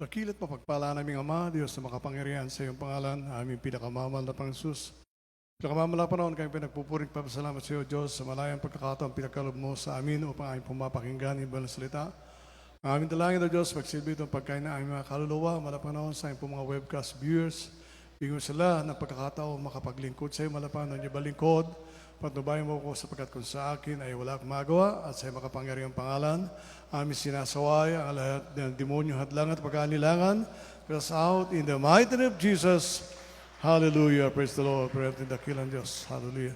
Dakila't mapagpala naming Ama, Diyos na makapangyarihan sa iyong pangalan, aming pinakamamahal na Panginoon. Pinakamamahal na panahon kayong pinagpupuring papasalamat sa iyo, Diyos, sa malayang pagkakataon pinagkalob mo sa amin upang aming pumapakinggan ang ibang salita. Ang aming dalangin na Diyos, magsilbi itong pagkain na aming mga kaluluwa, malapanahon sa aming mga webcast viewers. Bigyan sila ng pagkakataon makapaglingkod sa iyo, malapanahon ng ibang lingkod. Patnubayan mo ko sapagkat kung sa akin ay wala akong magawa at sa makapangyarihang pangalan, aming sinasaway ang lahat ng demonyo, hadlang at pagkanilangan. Cast out in the mighty name of Jesus. Hallelujah. Praise the Lord. Praise the dakilang Diyos. Hallelujah.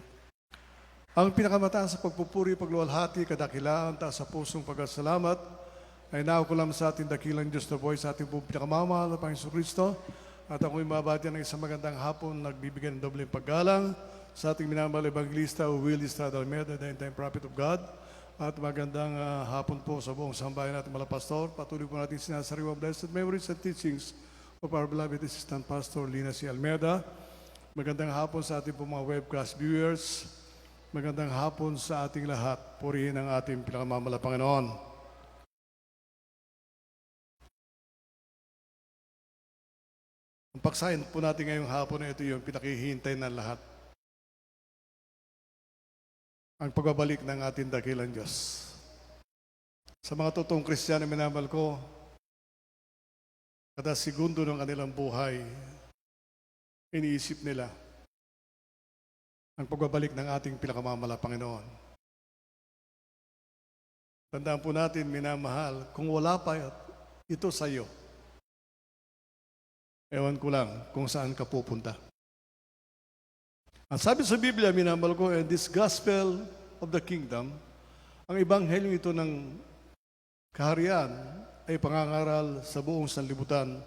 Ang pinakamataas sa pagpupuri, pagluwalhati, kadakilaan, taas sa pusong pagkasalamat ay naukulam sa ating dakilang Diyos na buhay sa ating pinakamamahal na Panginoon Kristo. At ako'y mabati ng isang magandang hapon, nagbibigay ng dobleng paggalang sa ating minamahal Evangelista Will Estrada Almeida, the end-time prophet of God. At magandang hapon po sa buong sambayan natin mga pastor. Patuloy po natin sinasariwa blessed memories and teachings of our beloved Assistant Pastor Lina C. Almeida. Magandang hapon sa ating po mga webcast viewers. Magandang hapon sa ating lahat. Purihin ang ating pinakamamahal na Panginoon. Ang paksayan po natin ngayong hapon na ito yung pinakihintay ng lahat. Ang pagbabalik ng ating dakilang Diyos. Sa mga totoong Kristiyano minamahal ko, kada segundo ng kanilang buhay, iniisip nila ang pagbabalik ng ating pinakamamahal na Panginoon. Tandaan po natin, minamahal, kung wala pa ito sa iyo, ewan ko lang kung saan ka pupunta. Ang sabi sa Biblia, minamahal ko, and this gospel of the kingdom, ang ebanghelyo ito ng kaharian ay pangangaral sa buong sanlibutan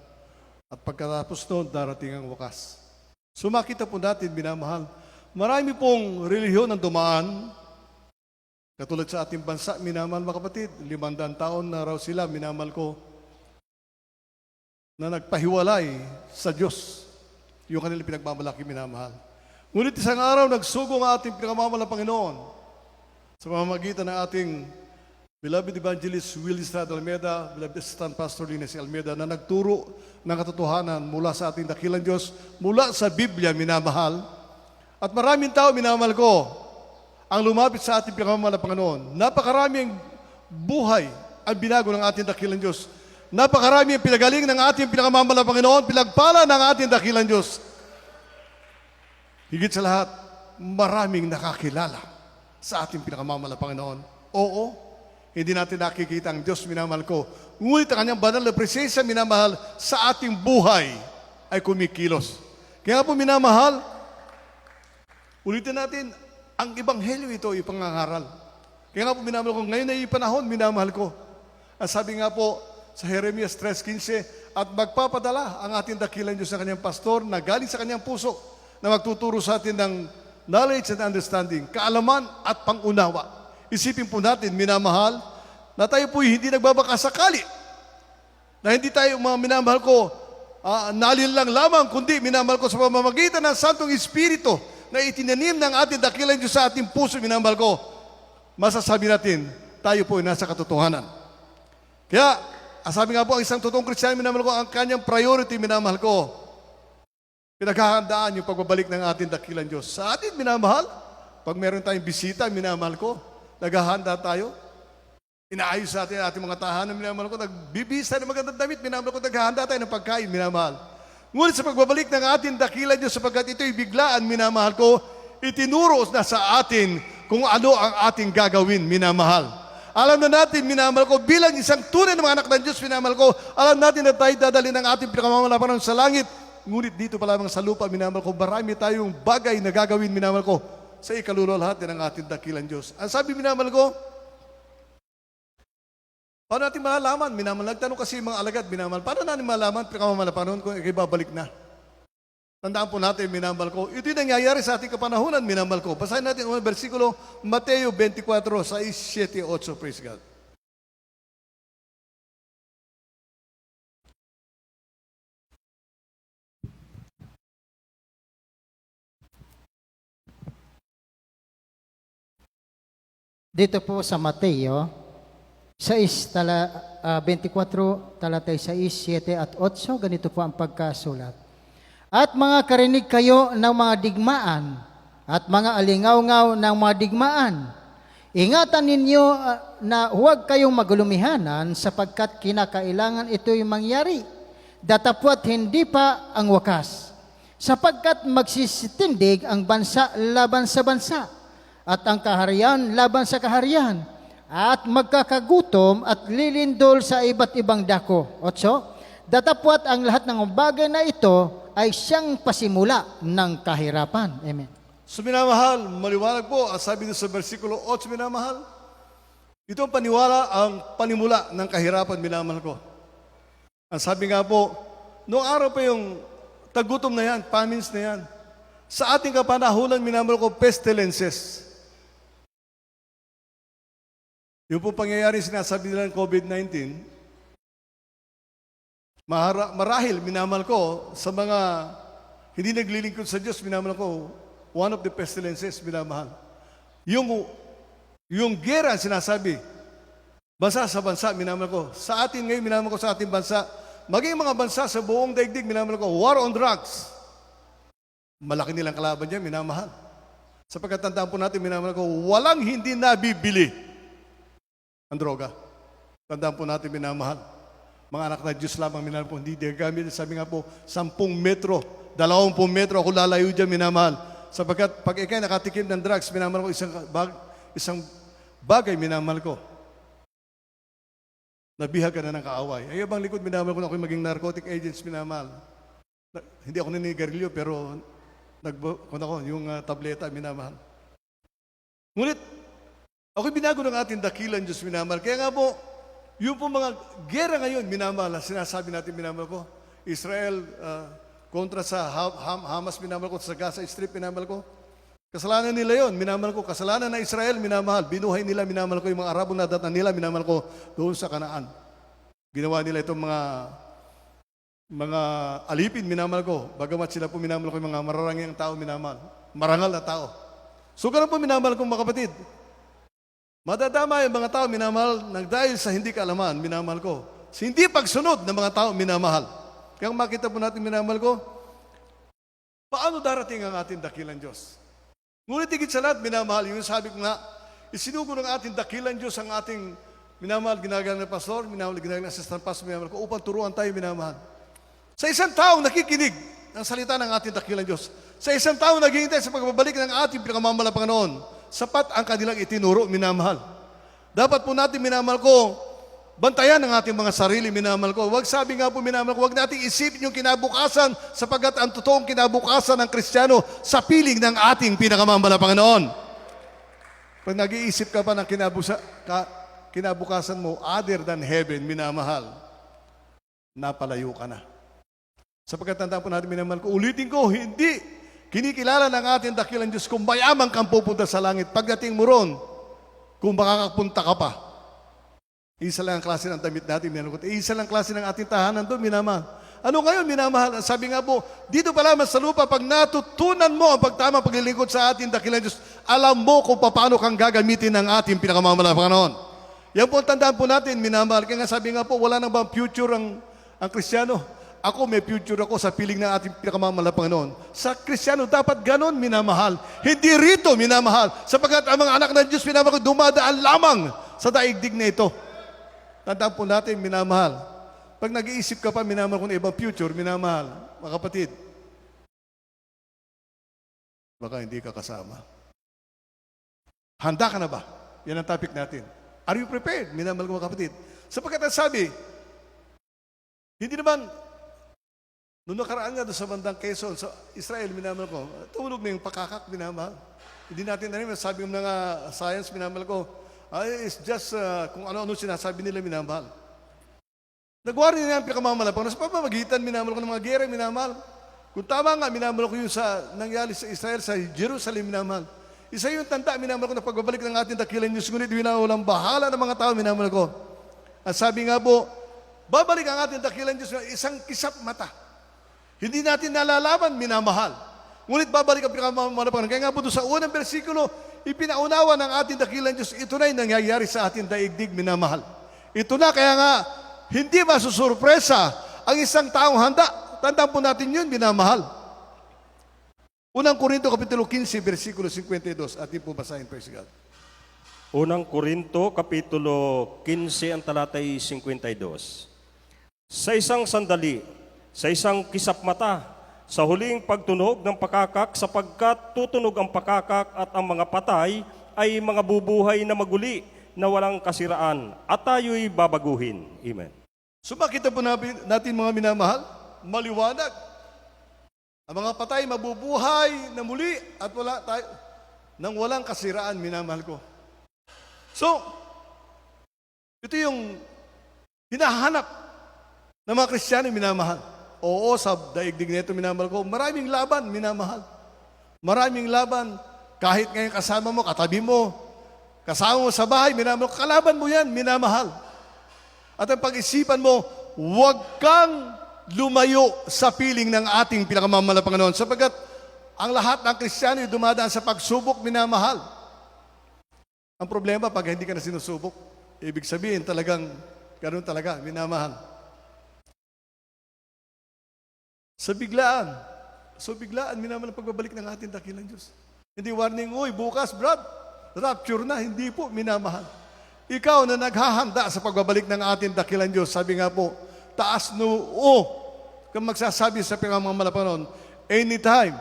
at pagkatapos noon, darating ang wakas. So makita po natin, minamahal, marami pong relihiyon ang dumaan, katulad sa ating bansa, minamahal mga kapatid, 500 taon na raw sila, minamahal ko, na nagpahiwalay sa Diyos, yung kanilang pinagmamalaki, minamahal. Ngunit isang araw, nagsugo ang ating pinakamamahal na Panginoon sa pamamagitan ng ating beloved evangelist Will Estrada Almeida, beloved Assistant Pastor Lina C. Almeida, na nagturo ng katotohanan mula sa ating dakilang Diyos, mula sa Biblia, minamahal. At maraming tao, minamahal ko, ang lumapit sa ating pinakamamahal na Panginoon. Napakaraming buhay ang binago ng ating dakilang Diyos. Napakarami ang pinagaling ng ating pinakamamahal na Panginoon, pinagpala ng ating dakilang Diyos. Higit sa lahat, maraming nakakilala sa ating pinakamamahal na Panginoon. Oo, hindi natin nakikita ang Diyos, minamahal ko. Ngunit ang kanyang banal na presensya, minamahal, sa ating buhay ay kumikilos. Kaya po, minamahal, ulitin natin, ang ebanghelyo ito ay pangangaral. Kaya nga po, minamahal ko, ngayon ay panahon, minamahal ko. Ang sabi nga po sa Jeremias 3:15, at magpapadala ang ating dakilang Diyos sa kanyang pastor na galing sa kanyang puso, na magtuturo sa atin ng knowledge and understanding, kaalaman at pangunawa. Isipin po natin, minamahal, na tayo po hindi nagbabakasakali, na hindi tayo, mga minamahal ko, nalil lang lamang, kundi minamahal ko sa pamamagitan ng Santong Espiritu na itinanim ng ating dakilang Diyos sa ating puso, minamahal ko, masasabi natin, tayo po ay nasa katotohanan. Kaya, sabi nga po, ang isang totoong Kristiyano, minamahal ko, ang kanyang priority, minamahal ko, pinaghahandaan yung pagbabalik ng ating dakilang Diyos. Sa atin, minamahal, pag meron tayong bisita, minamahal ko, naghahanda tayo, inaayos sa atin ating mga tahanan, minamahal ko, nagbibisa ng magandang damit, minamahal ko, naghahanda tayo ng pagkain, minamahal. Ngunit sa pagbabalik ng ating dakilang Diyos, sapagkat ito'y biglaan, minamahal ko, itinuro na sa atin kung ano ang ating gagawin, minamahal. Alam na natin, minamahal ko, bilang isang tunay ng mga anak ng Diyos, minamahal ko, alam natin na tayo dadali ng ating pinakamamahal na Panginoon sa langit. Ngunit dito pa lamang sa lupa, minamahal ko, marami tayong bagay na gagawin, minamahal ko, sa ikaluluwalhati ng ating dakilang Diyos. Ang sabi, minamahal ko, paano natin malalaman? Minamahal, nagtanong kasi yung mga alagad, minamahal, paano natin malalaman, pinakamamahal na Panginoon, kung ikibabalik na? Tandaan po natin, minamahal ko, ito'y nangyayari sa ating kapanahunan, minamahal ko. Basahin natin ang versikulo, Mateo 24, 6, 7, 8, praise God. Dito po sa Mateo 24, talatay 6, 7 at 8, ganito po ang pagkasulat. At mga karinig kayo ng mga digmaan at mga alingaw-ngaw ng mga digmaan. Ingatan ninyo na huwag kayong magulumihanan sapagkat kinakailangan ito'y mangyari. Datapwat hindi pa ang wakas. Sapagkat magsisitindig ang bansa laban sa bansa at ang kaharian laban sa kaharian at magkakagutom at lilindol sa iba't ibang dako. 8. Datapwat ang lahat ng bagay na ito ay siyang pasimula ng kahirapan. Amen. So minamahal, maliwanag po, sabi dito sa versikulo 8, minamahal, ito ang paniwala, ang panimula ng kahirapan, minamahal ko. Ang sabi nga po, noong araw pa yung tagutom na yan, famines na yan, sa ating kapanahulan, minamahal ko, pestilences. Yung po pangyayari sinasabi nila ng COVID-19, marahil, minamahal ko, sa mga hindi naglilingkod sa Diyos, minamahal ko, one of the pestilences, minamahal. Yung gera sinasabi, bansa sa bansa, minamahal ko. Sa atin ngayon, minamahal ko sa ating bansa, maging mga bansa sa buong daigdig, minamahal ko, war on drugs. Malaki nilang kalaban dyan, minamahal. Sapagkat tandaan po natin, minamahal ko, walang hindi nabibili ang droga. Tandaan po natin, minamahal. Mga anak na Diyos lamang, minamahal ko, hindi gamit. Sabi nga po, 10 metro, 20 metro, ako lalayo dyan, minamahal. Sapagkat pag ikay nakatikim ng drugs, minamahal ko, isang bagay, minamahal ko. Nabihag ka na ng kaaway. Ay, abang likod, minamahal ko na ako'y maging narcotic agents, minamahal. Hindi ako ninigarilyo, pero yung tableta, minamahal. Ngunit, ako'y binago ng ating dakilan, Diyos, minamahal. Kaya nga po, yung po mga gera ngayon, minamahal, sinasabi natin, minamahal ko, Israel, kontra sa Hamas, minamahal ko, sa Gaza Strip, minamahal ko. Kasalanan nila yon, minamahal ko. Kasalanan ng Israel, minamahal. Binuhay nila, minamahal ko. Yung mga Arabong nadatnan nila, minamahal ko doon sa Kanaan. Ginawa nila itong mga alipin, minamahal ko. Bagamat sila po, minamahal ko, yung mga mararangyang tao, minamahal. Marangal na tao. So, ganun po, minamahal ko, mga kapatid. Madadama yung mga tao, minamahal, dahil sa hindi kaalaman, minamahal ko. Sa hindi pagsunod ng mga tao, minamahal. Kaya makita po natin, minamahal ko, paano darating ang ating dakilang Diyos? Ngunit higit sa lahat, minamahal, yung sabi ko nga, isinugo ng ating dakilang Diyos ang ating minamahal, ginagalang na pastor, minamahal, ginagalang na assistant pastor, minamahal ko, upang turuan tayo, minamahal. Sa isang taong nakikinig ng salita ng ating dakilang Diyos, sa isang taong naghihintay sa pagbabalik ng ating pinakamamahal na Panginoon, sapat ang kanilang itinuro, minamahal. Dapat po natin, minamahal ko, bantayan ang ating mga sarili, minamahal ko. Huwag sabi nga po, minamahal ko, huwag nating isipin yung kinabukasan sapagkat ang totoong kinabukasan ng Kristiyano sa piling ng ating pinakamamahal na Panginoon. Pag nag-iisip ka pa ng kinabukasan mo other than heaven, minamahal, napalayo ka na. Sapagkat tandaan po natin, minamahal ko, ulitin ko, hindi kinikilala ng ating dakilang Diyos kung mayaman kang pupunta sa langit. Pagdating mo ron, kung makakapunta ka pa, isa lang ang klase ng damit natin, minamahal ko. Isa lang klase ng ating tahanan doon, minamahal. Ano ngayon, minamahal? Sabi nga po, dito pa lamang sa lupa, pag natutunan mo ang pagtama paglilingkod sa ating dakilang Diyos, alam mo kung paano kang gagamitin ng ating pinakamamahal na Panginoon. Yan po ang tandaan po natin, minamahal. Kaya nga sabi nga po, wala nang ba future ang Kristiyano? Ako, may future ako sa piling ng ating pinakamamahal na Panginoon. Sa Kristiyano, dapat ganon, minamahal. Hindi rito, minamahal. Sapagkat ang mga anak ng Diyos, minamahal, dumadaan lamang sa daigdig na ito. Tandaan po natin, minamahal. Pag nag-iisip ka pa, minamahal kung ibang future, minamahal, mga kapatid, baka hindi ka kasama. Handa ka na ba? Yan ang topic natin. Are you prepared? Minamahal ko, mga kapatid. Sapagkat ang sabi, hindi naman, noong nakaraan nga doon sa bandang Quezon, sa Israel, minamahal ko, tumunog na yung pakakak, minamahal. Hindi natin na rin, sabi ng mga science, minamahal ko, it's just kung ano-ano sinasabi nila, minamahal. Nagwari nila ang pinakamamahal. Sa pamamagitan, minamahal ko ng mga gera, minamahal. Kung tama nga, minamahal ko yung nangyari sa Israel, sa Jerusalem, minamahal. Isa yung tanda, minamahal ko na pagbabalik ng ating dakilang Diyos, ngunit walang bahala ng mga tao, minamahal ko. At sabi nga po, babalik ang ating dakilang Diyos, isang kisap mata. Hindi natin nalalaman, minamahal. Ngunit babalik ang pinakamamahal. Kaya nga po doon sa unang bersikulo, ipinaunawa ng ating dakilang Diyos, ito na yung nangyayari sa ating daigdig, minamahal. Ito na, kaya nga, hindi masusurpresa ang isang taong handa. Tandaan po natin yun, minamahal. Unang Korinto, Kapitulo 15, versikulo 52. Atin po basahin, praise God. Unang Korinto, Kapitulo 15, ang talatay 52. Sa isang sandali, sa isang kisap mata, sa huling pagtunog ng pakakak, sapagkat tutunog ang pakakak at ang mga patay ay mga bubuhay na maguli na walang kasiraan at tayo'y babaguhin. Amen. So makita po natin mga minamahal, maliwanag. Ang mga patay mabubuhay na muli at nang walang kasiraan, minamahal ko. So, ito yung hinahanap ng mga Kristiyano, minamahal. Oo, sa daigdig nito, minamahal ko, maraming laban, minamahal. Maraming laban, kahit ngayon kasama mo, katabi mo, kasama mo sa bahay, minamahal ko, kalaban mo yan, minamahal. At ang pag-isipan mo, huwag kang lumayo sa piling ng ating pinakamamahal na Panginoon, sapagkat ang lahat ng Kristiyano ay dumadaan sa pagsubok, minamahal. Ang problema, pag hindi ka na sinusubok, ibig sabihin talagang, ganoon talaga, minamahal. Sa biglaan, minamahal ang pagbabalik ng ating dakilang Diyos. Hindi warning, uy, bukas, Brad, rapture na, hindi po, minamahal. Ikaw na naghahanda sa pagbabalik ng ating dakilang Diyos, sabi nga po, taas noo, kung magsasabi sa pinamamahal na Panginoon, anytime,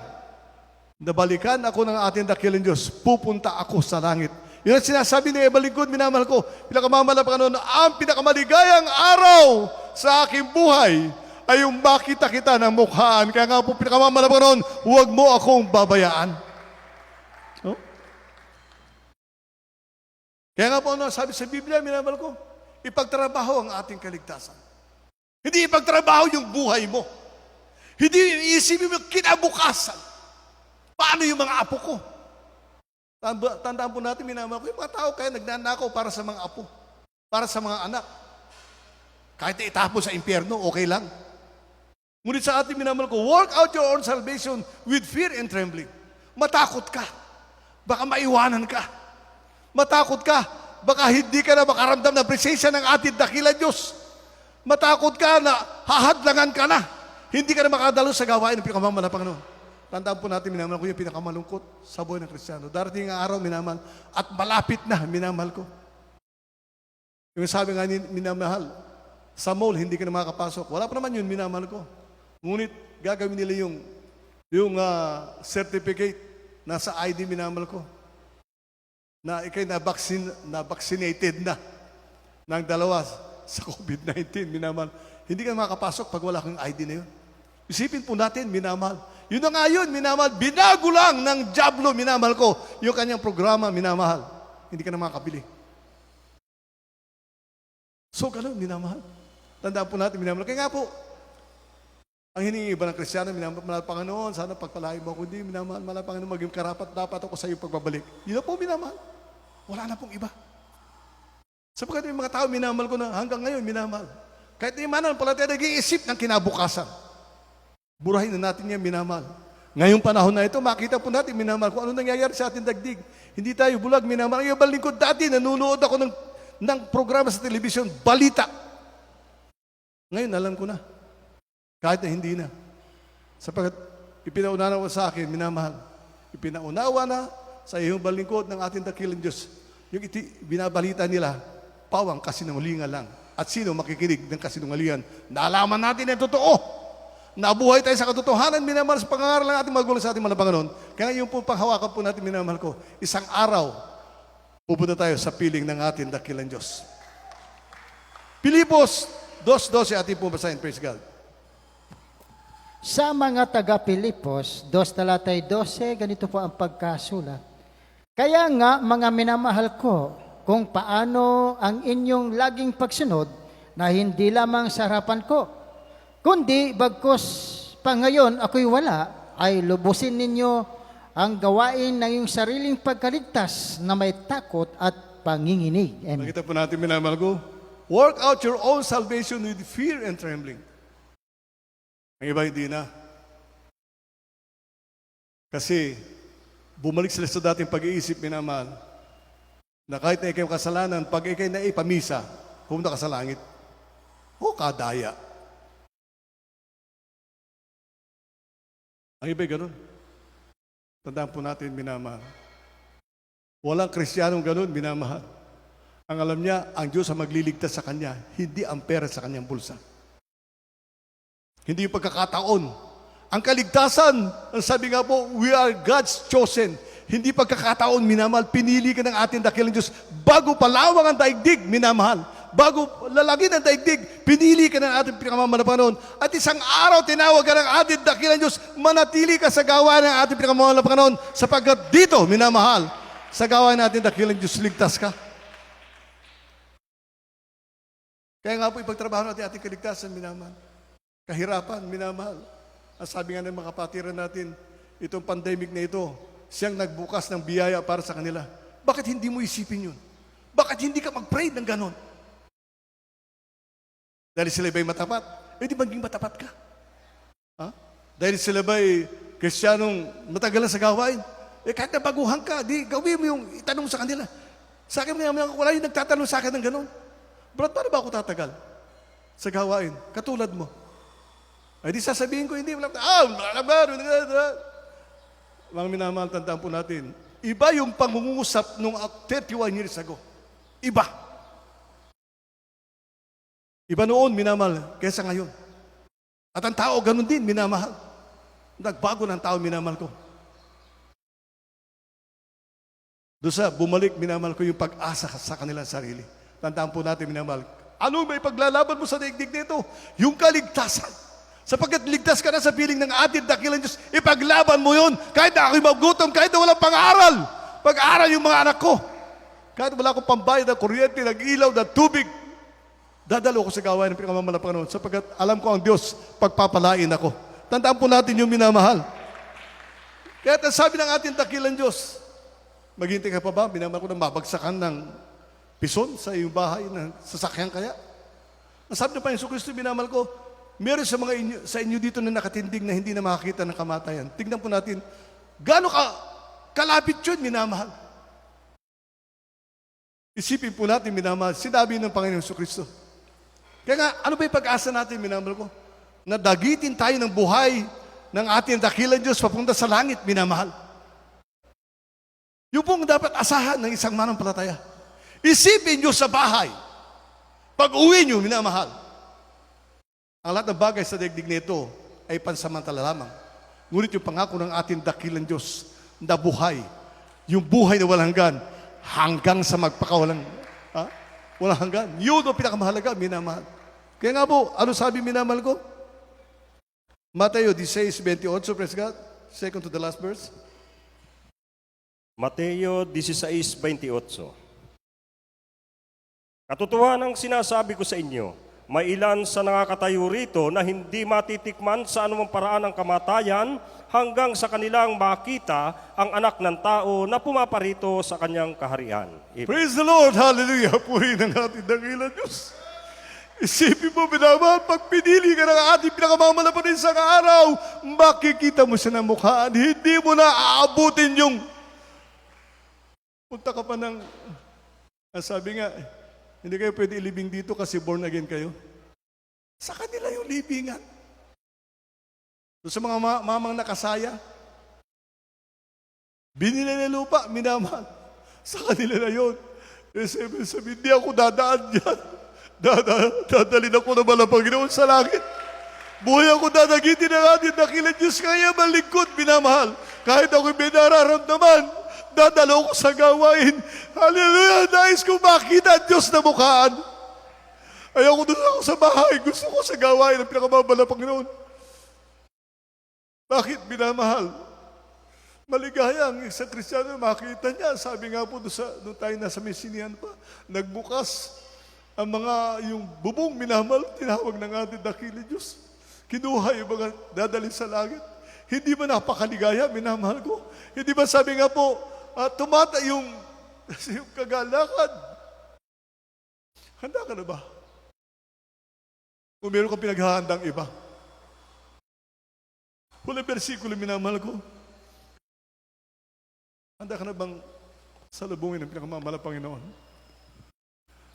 nabalikan ako ng ating dakilang Diyos, pupunta ako sa langit. Yun ang sinasabi ni Ebalingkod, minamahal ko, pinakamamahal na Panginoon, ang pinakamaligayang araw sa aking buhay ay yung makita kita ng mukhaan. Kaya nga po, pinakamamahal na Panginoon, huwag mo akong babayaan. No? Kaya nga po, sabi sa Biblia, minamahal ko, ipagtrabaho ang ating kaligtasan. Hindi ipagtrabaho yung buhay mo. Hindi iisipin mo yung kinabukasan. Paano yung mga apo ko? Tandaan po natin, minamahal ko, yung mga tao kaya nagnanakaw para sa mga apo, para sa mga anak. Kahit na itapon sa impyerno, okay lang. Ngunit sa ating minamahal ko, work out your own salvation with fear and trembling. Matakot ka. Baka maiwanan ka. Matakot ka. Baka hindi ka na makaramdam ng presensya ng ating dakilang Diyos. Matakot ka na hahadlangan ka na. Hindi ka na makadalo sa gawain ng pinakamamahal na Panginoon. Tandaan po natin, minamahal ko, yung pinakamalungkot sa buhay ng Kristiyano. Darating ang araw, minamahal, at malapit na, minamahal ko. Yung sabi nga ni minamahal, sa mall, hindi ka na makakapasok. Wala pa naman yun, minamahal ko. Ngunit, gagawin nila yung certificate na sa ID, minamahal ko. Na ikay na-vaccinated na ng dalawa sa COVID-19, minamahal. Hindi ka na makakapasok pag wala kang ID na yun. Isipin po natin, minamahal. Yun na nga yun, minamahal. Binago lang ng Diablo, minamahal ko, yung kanyang programa, minamahal. Hindi ka na makakabili. So, ganun, minamahal. Tandaan po natin, minamahal. Kaya nga po, ang hiningi iba ng Kristiyano, minamahal Panginoon, sana pagpalain mo ako, hindi, minamahal Panginoon, maging karapat, dapat ako sa iyo pagbabalik. Yun na po, minamahal. Wala na pong iba. Sapagkat yung mga tao, minamahal ko na hanggang ngayon, minamahal. Kahit na imanan, pala tayo nag-iisip ng kinabukasan. Burahin na natin yan, minamahal. Ngayong panahon na ito, makita po natin, minamahal, kung ano nangyayari sa ating dagdig. Hindi tayo bulag, minamahal. Yung balingkod dati, nanunood ako ng programa sa telebisyon, balita. Ngayon, alam ko na. Kahit na hindi na. Sapagkat ipinaunawa sa akin, minamahal. Ipinaunawa na sa iyong balingkod ng ating dakilang Diyos. Yung binabalita nila, pawang kasinungalingan lang. At sino makikinig ng kasinungalingan? Naalaman natin ang totoo. Nabuhay tayo sa katotohanan, minamahal, sa pangangaral ng ating magulang sa ating mga Panginoon. Kaya yung pong panghawakan po natin, minamahal ko, isang araw, pupunta tayo sa piling ng ating dakilang Diyos. Pilipos 2:12, ating pong basahin, praise God. Sa mga taga-Pilipos, 2:12, ganito po ang pagkasulat. Kaya nga, mga minamahal ko, kung paano ang inyong laging pagsunod na hindi lamang sa harapan ko, kundi bagkus pa ngayon ako'y wala, ay lubusin ninyo ang gawain ng iyong sariling pagkaligtas na may takot at panginginig. Amen. Nakita po natin, minamahal ko, work out your own salvation with fear and trembling. Ang iba hindi na. Kasi bumalik sila sa dating pag-iisip, minamahal, na kahit na ikaw kasalanan, pag ikay na ipamisa, pumunta ka sa langit. O kadaya. Ang iba'y ganun. Tandaan po natin, minamahal. Walang Kristiyanong ganun, minamahal. Ang alam niya, ang Diyos ang magliligtas sa kanya, hindi ang pera sa kanyang bulsa. Hindi yung pagkakataon. Ang kaligtasan, ang sabi nga po, we are God's chosen. Hindi pagkakataon, minamahal. Pinili ka ng ating dakilang Diyos. Bago palawang ang daigdig, minamahal. Bago lalaki ng daigdig, pinili ka ng ating pinakamamalapan. At isang araw, tinawag ka ng ating dakilang Diyos, manatili ka sa gawain ng ating pinakamamalapan. Sapagkat dito, minamahal, sa gawain natin dakilang Diyos, ligtas ka. Kaya nga po, ipagtrabaho natin ating kaligtasan, minamahal. Kahirapan, minamahal. Ang sabi nga ng mga kapatiran natin, itong pandemic na ito, siyang nagbukas ng biyaya para sa kanila. Bakit hindi mo isipin yun? Bakit hindi ka mag-pray ng ganon? Dahil sila ba'y matapat? Eh di maging matapat ka. Ha? Dahil sila ba'y Kristiyanong matagal na sa gawain? Eh kahit nabaguhan ka, di gawin mo yung itanong sa kanila. Sa akin mga wala yung nagtatanong sa akin ng ganon. Brad, paano ba ako tatagal sa gawain? Katulad mo. Ay di sasabihin ko, hindi, mga minamahal, tandaan po natin, iba yung pangungusap nung 31 years ago. Iba. Iba noon, minamahal, kaysa ngayon. At ang tao, ganun din, minamahal. Nagbago ng tao, minamahal ko. Doon sa bumalik, minamahal ko yung pag-asa sa kanilang sarili. Tandaan po natin, minamahal. Anong may paglalaban mo sa daigdig nito? Yung kaligtasan. Sapagkat ligtas ka na sa piling ng ating dakilang Diyos, ipaglaban mo yun. Kahit na ako'y magutom, kahit na walang pang-aral. Pag-aral yung mga anak ko. Kahit wala akong pambayad ng kuryente, ng ilaw, ng tubig, dadalo ko sa gawain ng pinakamamalapan noon. Sapagkat alam ko ang Diyos, pagpapalain ako. Tandaan po natin yung minamahal. Kaya sabi ng ating dakilang Diyos, maghintay ka pa ba? Minamahal ko na mabagsakan ng pison sa iyong bahay, ng sasakyan kaya? Ang sabi ng Panginoon Kristo, minamahal ko, meron sa inyo dito na nakatindig na hindi na makakita ng kamatayan. Tignan po natin, gaano kalapit yun, minamahal. Isipin po natin, minamahal, sinabi ng Panginoon Kristo. Kaya nga, ano ba yung pag-asa natin, minamahal ko? Na dagitin tayo ng buhay ng ating dakilang Diyos papunta sa langit, minamahal. Yung pong dapat asahan ng isang manampalataya. Isipin nyo sa bahay. Pag uwi nyo, minamahal. Ang lahat ng bagay sa daigdig nito ay pansamantala lamang. Ngunit yung pangako ng ating dakilang Diyos na buhay, yung buhay na walang hanggan, hanggang sa magpakawalang, walang hanggan. Yun ang pinakamahalaga, minamahal. Kaya nga po, ano sabi minamahal ko? Mateo 16:28, praise God. Second to the last verse. Mateo 16:28. Katotohanan ang sinasabi ko sa inyo, may ilan sa nakakatayo rito na hindi matitikman sa anumang paraan ng kamatayan hanggang sa kanilang makita ang anak ng tao na pumaparito sa kanyang kaharian. Praise the Lord! Hallelujah! Puri ng ating dakilang Diyos. Isipin mo, minamahal, pag pinili ka ng ating pinakamamalapan sa araw, makikita mo siya ng mukhaan. Hindi mo na aabutin yung punta ka pa ng, sabi nga, hindi kayo pwede ilibing dito kasi born again kayo. Sa kanila yung libingan. Doon sa mga mamang nakasaya, binili na lupa, minamahal. Sa kanila na yun. Sabi, hindi ako dadaan dyan. Dadalhin ako na malang Panginoon sa langit. Buhay ako dadagitin ng ating dakilang Diyos, kaya malingkod, minamahal. Kahit ako'y may nararamdaman, dadalo ko sa gawain. Hallelujah! Nais ko makita ang Diyos na mukhaan. Ayoko doon ako sa bahay. Gusto ko sa gawain ng pinakamabal na Panginoon. Bakit, minamahal? Maligaya ang isang Kristiyano, makita niya. Sabi nga po doon tayo nasa Mesinian pa, nagbukas ang yung bubong, minamahal, tinawag ng ating dakilang Diyos. Kinuha yung mga dadalhin sa langit. Hindi ba napakaligaya, minamahal ko? Hindi ba sabi nga po, tumata yung kagalakan. Handa ka na ba? Kung meron kang pinaghahandang iba. Huling versikulo, minamahal ko. Handa ka na bang salubungin ng pinakamamahal na Panginoon?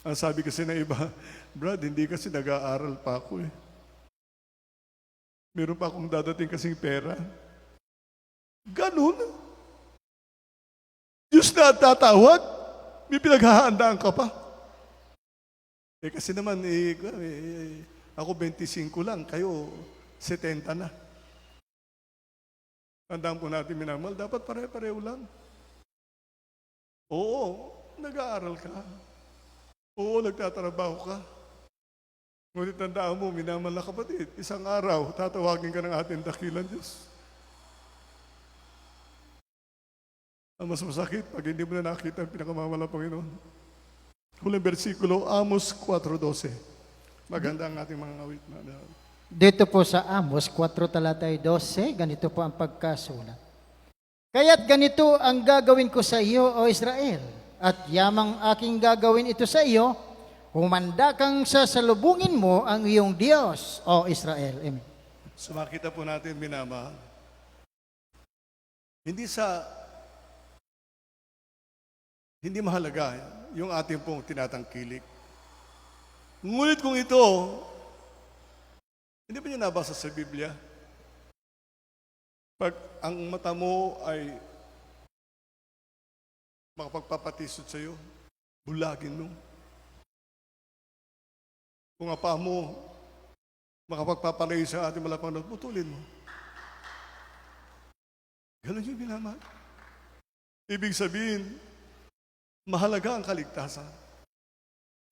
Ang sabi kasi ng iba, Brad, hindi kasi nag-aaral pa ako eh. Meron pa akong dadating kasing pera. Ganun. Diyos na at tatawag, may pinaghahandaan ka pa. Eh kasi naman, ako 25 lang, kayo 70 na. Tandaan po natin, minamahal, dapat pare-pareho lang. Oo, nag-aaral ka. Oo, nagtatrabaho ka. Ngunit tandaan mo, minamahal na kapatid, isang araw, tatawagin ka ng ating dakilang Diyos. Ang mas masakit, pag hindi mo na nakita ang pinakamamahal ng Panginoon. Huling versikulo, Amos 4:12. Maganda ang ating mga awit. Dito po sa Amos 4 talatay 12, ganito po ang pagkasulat. Kaya't ganito ang gagawin ko sa iyo, O Israel, at yamang aking gagawin ito sa iyo, humanda kang sasalubungin mo ang iyong Diyos, O Israel. Amen. So makita po natin, minamahal. Hindi mahalaga yung ating pong tinatangkilik. Ngunit kung ito, hindi ba niyo nabasa sa Biblia? Pag ang mata mo ay makapagpapatisod sa iyo, bulagin mo. Kung ang paa mo makapagpapalayo sa ating malapang putulin mo. Ganun yung minamahal. Ibig sabihin, mahalaga ang kaligtasan.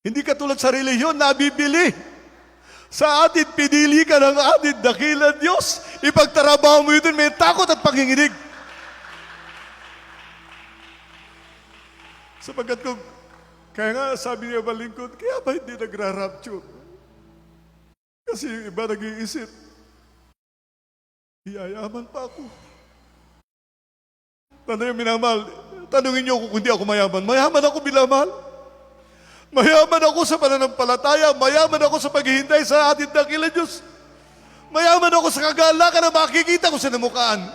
Hindi katulad sa relihiyon na bibili. Sa atin, pinili ka ng ating dakilang Diyos. Ipagtrabaho mo yun, may takot at panginginig. Sapagkat kung, kaya nga sabi niya balingkod, kaya ba hindi nagra-rapture? Kasi yung iba nag-iisip, iyayaman pa ako. Tanong yung minamahal, tanungin niyo kung hindi ako mayaman. Mayaman ako bilamahal. Mayaman ako sa pananampalataya. Mayaman ako sa paghihintay sa ating dakilang Diyos. Mayaman ako sa kagalakan na makikita ko sa namukaan.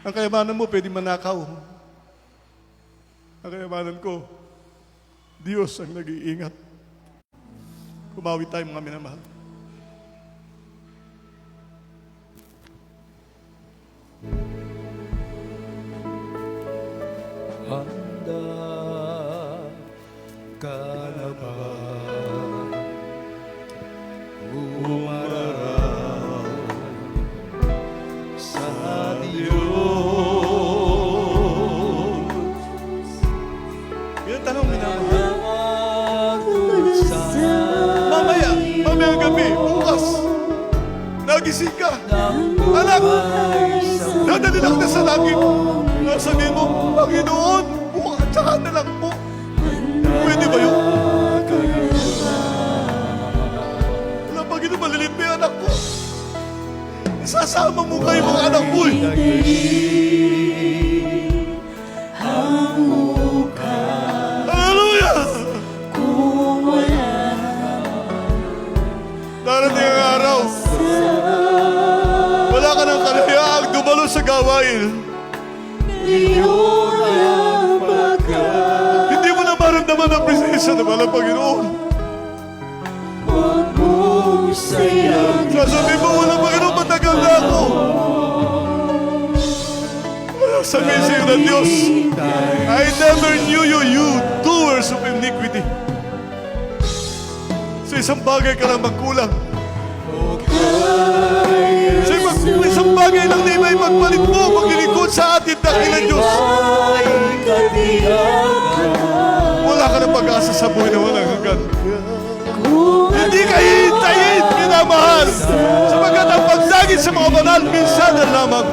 Ang kayamanan mo, pwede manakaw. Ang kayamanan ko, Diyos ang nag-iingat. Kumawi tayo mga minamahal. Handa ka na ba umarap sa Diyos? Yan tanong minamahal. Mamaya gabi, bukas, nagising ka. Anak, dadali lang na sa langit. Sabihin mo, Panginoon, bukas, tsaka na lang po. Pwede ba yun? Wala, Panginoon, malilit mo yung anak ko. Isasama mo kayo mga anak mo eh. Hallelujah! Darating ang araw, wala ka ng kalayaang dumalo sa gawain. Hindi mo na maramdaman ang presensya ng walang Panginoon. Sasabihin mo, walang Panginoon, matagal na ako. Sabihin sa'yo ng Diyos, I never knew you, you doers of iniquity. Sa isang bagay ka lang magkulang. Sa isang bagay lang na iba'y magpalit mo, maglilingkod sa atin dakilang Diyos. Wala ka ng pag-asa sa buhay na walang hanggan. Hindi ka hihintayin, minamahal, sapagkat ang pagdagit sa mga banal, minsan na lamang.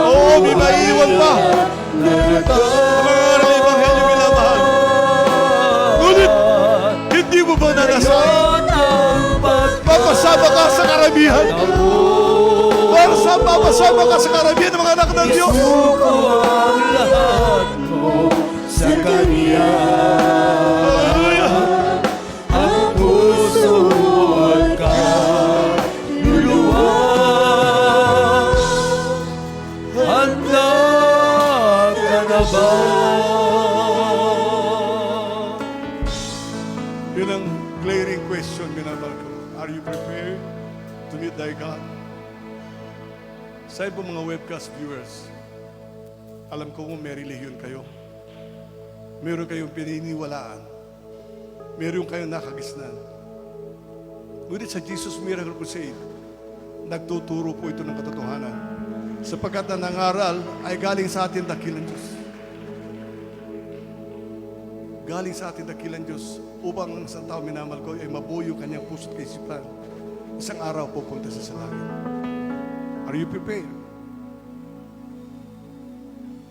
Oo, may maiiwan pa. Mga Ebanghelyo, minamahal. Ngunit, hindi mo ba nanasain? Papasama ka sa karamihan. Papasama ka sa karamihan ng mga anak ng Diyos. Isuko ang lahat mo sa Kanya. Hallelujah! Ang puso at kaluluwa. Handa ka na ba minamahal ko, are you prepared to meet thy God? Sa iba mga webcast viewers, alam ko kung may relihiyon kayo. Meron kayong pininiwalaan. Meron kayong nakagisnan. Ngunit sa Jesus Miracle Crusade, nagtuturo po ito ng katotohanan. Sapagkat ang nangaral ay galing sa atin dakilang Diyos. Galing sa atin dakilang Diyos upang ang isang tao minamahal ko ay mabuyo kanyang puso't kaisipan. Isang araw pupunta sa langit. Are you prepared?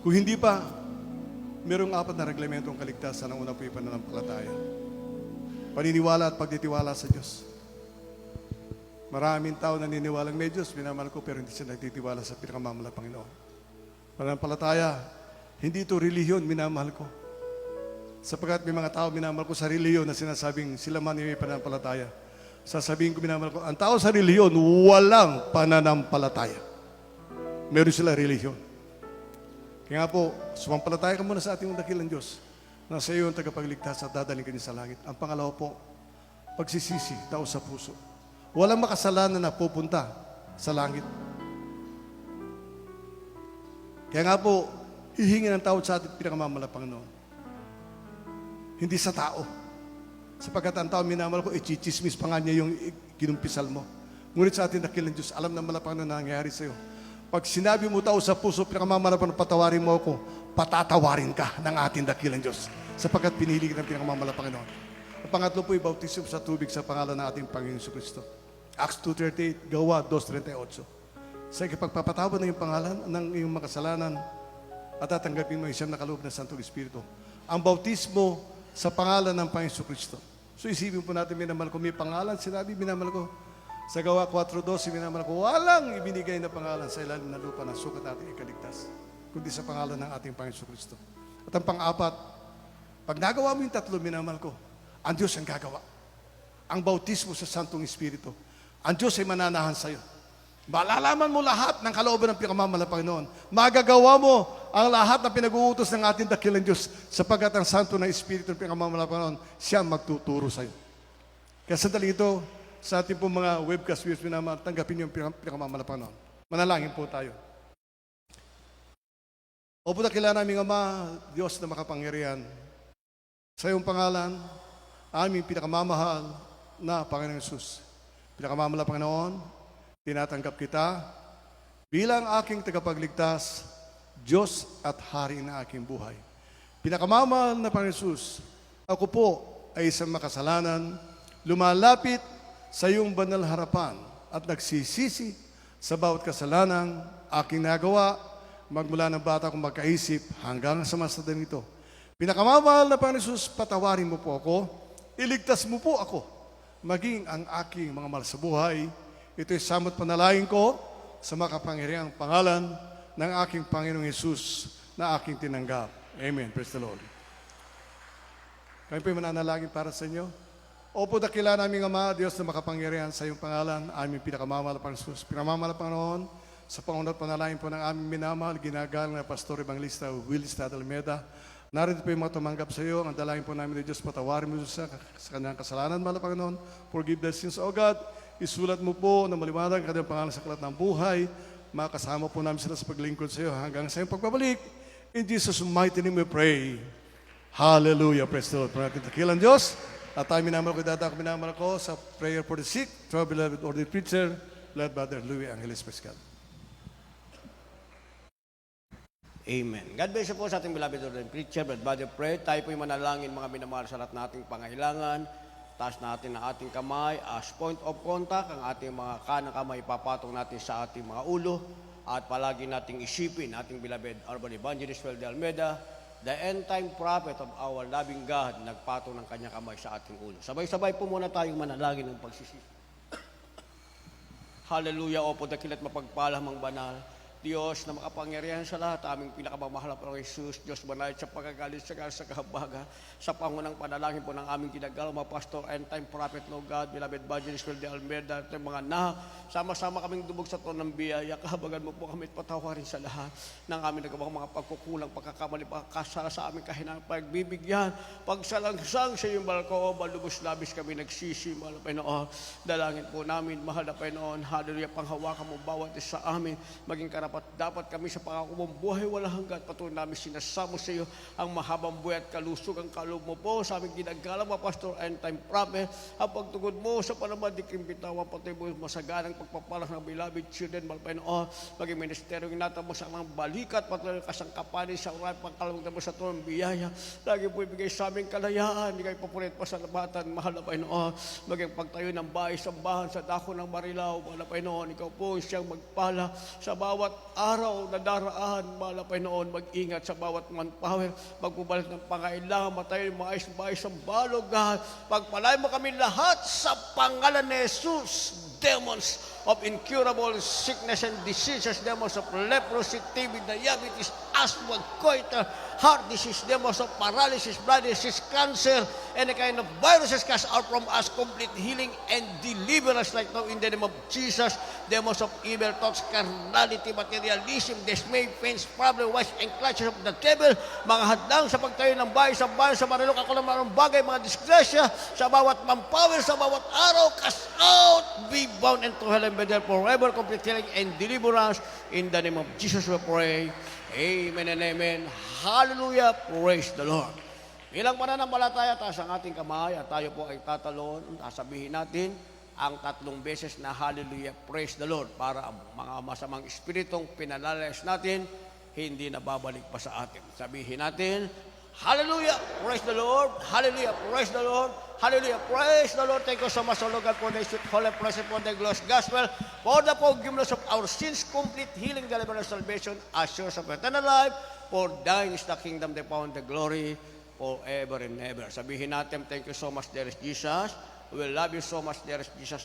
Kung hindi pa, merong 4 na reglamentong kaligtasan. Ang una po yung pananampalataya. Paniniwala at pagtitiwala sa Diyos. Maraming tao naniniwalang may Diyos, minamahal ko, pero hindi sila nagtitiwala sa pinakamamahal na Panginoon. Pananampalataya, hindi ito relihiyon, minamahal ko. Sapagkat may mga tao minamahal ko sa relihiyon na sinasabing sila man may pananampalataya. Sasabihin ko minamahal ko, ang tao sa relihiyon, walang pananampalataya. Meron sila relihiyon. Kaya nga po, sumampalataya ka muna sa ating dakilang Diyos na sa iyo ang tagapagligtas at dadaling ka niya sa langit. Ang pangalawa po, pagsisisi, tao sa puso. Walang makasalanan na pupunta sa langit. Kaya nga po, hihingi ng tawad sa ating pinakamamahal na Panginoon. Hindi sa tao. Sapagkat ang tao minamahal ko, ichichismis pa nga niya yung kinumpisal mo. Ngunit sa ating dakilang Diyos, alam na malapang na nangyayari sa iyo. Pag sinabi mo tao sa puso, pinakamamahal na patawarin mo ako, patatawarin ka ng ating dakilang Diyos. Sapagkat pinili ka ng pinakamamahal na Panginoon. Ang pangatlo po, bautismo sa tubig sa pangalan ng ating Panginoon Jesucristo. Acts 2:38, Gawa 2:38. Sa ikipagpapatawad ng iyong pangalan, ng iyong makasalanan, at tatanggapin mo yung siyam na kaloob ng Santong Espiritu. Ang bautismo sa pangalan ng Panginoon Jesucristo. So isipin po natin, minamahal ko, may pangalan, sinabi, minamahal ko. Sa Gawa 4:12, minamahal ko, walang ibinigay na pangalan sa ilalim ng lupa na sukat natin ikaligtas, kundi sa pangalan ng ating Panginoon Jesucristo. At ang pang-apat, pag nagawa mo yung tatlo, minamahal ko, ang Diyos ang gagawa. Ang bautismo sa Santong Espiritu. Ang Diyos ay mananahan sa iyo. Malalaman mo lahat ng kalooban ng pinakamamahal na Panginoon. Magagawa mo ang lahat ng pinag-uutos ng ating dakilang Diyos sapagkat ang Santo na Espiritu ng pinakamamahal na Panginoon, siya magtuturo sa iyo. Kaya sandali ito, sa ating pong mga webcast viewers, tanggapin niyo yung pinakamamahal na Panginoon. Manalangin po tayo. Opo, dakila naming Ama, Diyos na makapangyarihan, sa iyong pangalan, aming pinakamamahal na Panginoon Jesus. Pinakamamahal na Panginoon, tinatanggap kita bilang aking tagapagligtas, Diyos at Hari ng aking buhay. Pinakamamahal na Panginoon Jesus, ako po ay isang makasalanan, lumalapit sa iyong banal harapan at nagsisisi sa bawat kasalanang aking nagawa magmula ng bata kong magkaisip hanggang sa masadan ito. Pinakamamahal na Panginoon Jesus, patawarin mo po ako, iligtas mo po ako, maging ang aking mga mahal sa buhay. Ito'y samot panalangin ko sa makapangyarihang pangalan ng aking Panginoong Jesus na aking tinanggap. Amen. Praise the Lord. Kami po'y mananalangin para sa inyo. Opo, dakila naming Ama, Diyos na makapangyarihan sa iyong pangalan, aming pinakamamahal na Panginoon Jesus. Pinakamamahal na Panginoon, sa pangunat panalangin po ng aming minamahal, ginagalang na Pastor Evangelista Willis Almeida. Narito po yung mga tumanggap sa iyo. Ang dalangin po namin ni Diyos, patawarin mo sa kanyang kasalanan, mahal na Panginoon. Forgive the sins, O God. Isulat mo po na maliwanag ang kanyang pangalan sa aklat ng buhay. Makasama po namin sila sa paglingkod sa iyo hanggang sa iyong pagbabalik. In Jesus' mighty name we pray. Hallelujah. Praise the Lord. Para natin takilan Diyos. At tayo minamahal ko, dadako minamahal ko sa prayer for the sick, to our beloved ordained preacher, led by Brother Louis Angeles Pascal. Amen. God bless you po sa ating beloved ordained preacher, Brother Prayer. Tayo po yung manalangin mga minamahal sa lahat nating pangailangan. Taas natin ang ating kamay as point of contact, ang ating mga kanang kamay papatong natin sa ating mga ulo. At palagi nating isipin ating beloved Urban Evangelist Weldy Almeida, the end-time prophet of our loving God, nagpatong ng kanyang kamay sa ating ulo. Sabay-sabay po muna tayong manalangin ng pagsisisi. Hallelujah, opo, dakilat mapagpalang mang banal. Diyos na makapangyarihan sa lahat, aming pinakamamahal na Panginoong Jesus, Diyos banayad sa pagkagalit sa kahabaga, sa pangunang panalangin po ng aming ginagalang mga pastor and time prophet, no God, beloved Evangelist Will de Almeida, at mga sama-sama kaming dubog sa toon ng biyaya, kahabagan mo po kami at patawarin sa lahat ng aming nagawang mga pagkukulang, pagkakamali, pagkasala sa aming kahinang pagbibigyan, pagsalangsang sa iyong balko, balubos-labis kami nagsisi, mahal na Panginoon, dalangin po namin, mahal na Panginoon, hallelujah, panghawakan mo bawat isa sa amin, maging dapat kami sa pangakubong buhay walang hanggan. Patuloy namin sinasamo sa iyo ang mahabang buhay at kalusog ang kaloob mo po sa aming ginagalang mga pastor and time prophet. Ang pagtugod mo sa panamadiking bitawan, patuloy mo masaganang pagpapalang ng beloved children, Panginoon, maging ministeryo inata mo sa mga balikat, patuloy kasangkapanin sa oray pangkalawag mo sa tulong biyaya. Lagi po ibigay sa aming kalayaan, hindi kayo papulit pa sa labatan, mahal na Panginoon, maging pagtayo ng bahay, sambahan sa dako ng Marilaw, mahal na Panginoon, ikaw po siyang magpala sa bawat araw na daraan, mahal na Panginoon, mag-ingat sa bawat manpower, magpubalit ng pangailangan, matayo yung maayos sa balog, pagpalay mo kami lahat sa pangalan ni Jesus. Demons of incurable sickness and diseases, demons of leprosy, TB, diabetes, asthma, goiter, heart disease, demons of paralysis, blood disease, cancer, any kind of viruses cast out from us, complete healing and deliverance right now in the name of Jesus. Demons of evil thoughts, carnality, materialism, dismay, pains, problem, wives, and clutches of the devil, mga hadlang sa pagtayo ng bahay, sa bayan, sa marilok, ako ng marong bagay, mga disgrasya, sa bawat manpower, sa bawat araw, cast out, be bound into hell and be there forever, complete healing and deliverance. In the name of Jesus we pray. Amen and amen. Hallelujah. Praise the Lord. Bilang pananampalataya, taas ang ating kamay at tayo po ay tatalon. Sasabihin natin ang 3 beses na hallelujah, praise the Lord, para ang mga masamang espiritong pinalalayas natin hindi na babalik pa sa atin. Sabihin natin, hallelujah, praise the Lord, hallelujah, praise the Lord, hallelujah, praise the Lord. Thank you so much, O Lord God, for the sweet, holy, present, for the glorious gospel, for the forgiveness of our sins, complete healing, deliverance, salvation, assurance of eternal life, for thine is the kingdom, the power, and the glory, forever and ever. Sabihin natin, thank you so much, dearest Jesus. We love you so much, dearest Jesus.